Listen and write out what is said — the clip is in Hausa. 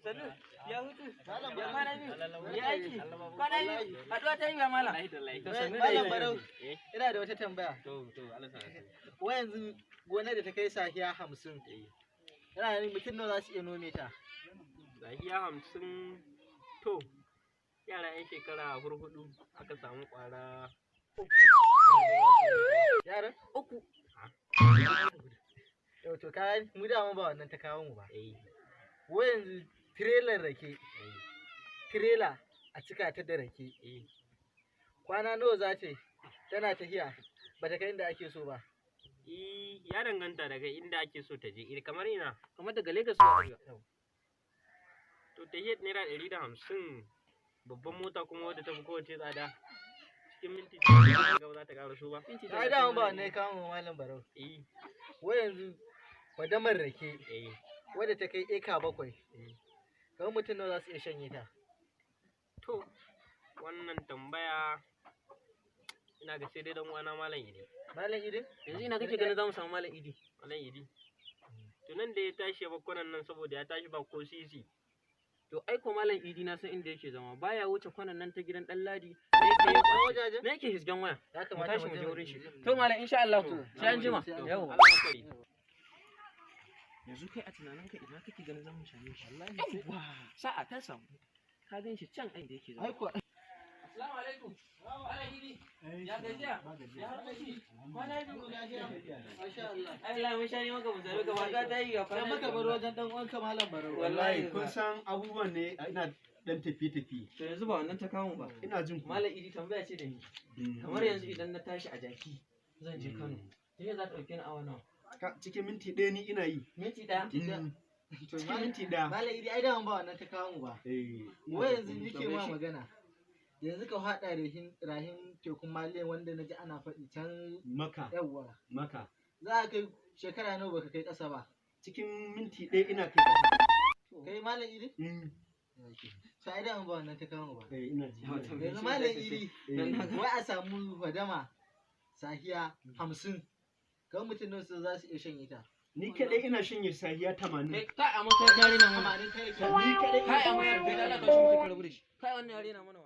Sanu, ya hutu. Ya kwana biyu. Ya aiki. Kwana biyu. Haɗuwa ta yi ba malam. To sanu da Malam Barau, ina da wata tambaya. Allah sa. Wa yanzu gonar da ta kai sahiya 50. Ina ganin mutum nawa za su iya nome ta? Sahiya 50 to yara 'yan shekara hurhudu aka samu ƙwara 3. Yaran? 3. Yau to kayan mu dama ba wannan ta kawo mu ba. Wa yanzu tirelar rake, tirela a cika ta da rake. Kwana nawa za ta yi tana tafiya ba ta kai inda ake so ba. Ya danganta daga inda ake so ta je, kamar ina. Kamar daga Lagos zuwa Abuja. To tahiyar naira 150 babban mota kuma wadda ta fi kowace tsada. Cikin minti 30 ga za ta ƙara so ba. Ai dama ba wannan ya kawo mu Malam Barau. Wa yanzu fadamar rake wadda ta kai eka 7. Kamar mutum nawa za su iya shanye ta? To wannan tambaya ina ga sai dai dan uwana Malam Idi. Malam Idi? Yanzu ina kake ganin za mu samu Malam Idi? Malam Idi. To nan da ya tashi ya bakwanan nan saboda ya tashi ba ko sisi. To ai ko Malam Idi na san inda yake zama. Baya wuce kwanan nan ta gidan Ɗanladi. Me yake hisgan waya? Ya kamata mu je wurin shi. To Malam insha Allah to sai an jima. Yawa. Yanzu kai a tunaninka ina kake ganin zamu same shi? Wallahi sa'a ta samu. Ka gan shi can ai da yake zama. Assalamu alaikum. Malam Idi. Ya gajiya? Ya harkoki? Kwana biyu lafiya. Masha Allah. Ai Allah mun shani maka mu zaro gaba ka tayi ga kwana. Maka baro wajen dan uwanka Malam Barau. Wallahi kun san abubuwan ne ina dan tafiye. To yanzu ba wannan ta kawo ba. Ina jin ku. Malam Idi tambaya ce da ni. Kamar yanzu idan na tashi a jaki zan je Kano. Sai za ta dauke ni awa nawa? Cikin minti 1 ni ina yi. Minti 1? Cikin minti 1. Malam Idi ai dama ba wannan ta kawo mu ba. Wa yanzu nike ma magana. Yanzu ka haɗa rahin tekun Maliya wanda na ji ana faɗi can Maka. Yawwa. Maka. Za a kai shekara nawa baka kai ƙasa ba. Cikin minti 1 ina kai ƙasa. Kai Malam Idi? Sai da an ba wannan ta kawo ba. Ina ji. Yanzu Malam Idi wai a samu fadama sahiya 50. Kan mutum nan su za su iya shanye ta. Ni kadai ina shanye sahiya 80. Kai a maka yare na mana. Ni kadai Kai a maka yare na mana. Kai wannan yare na mana.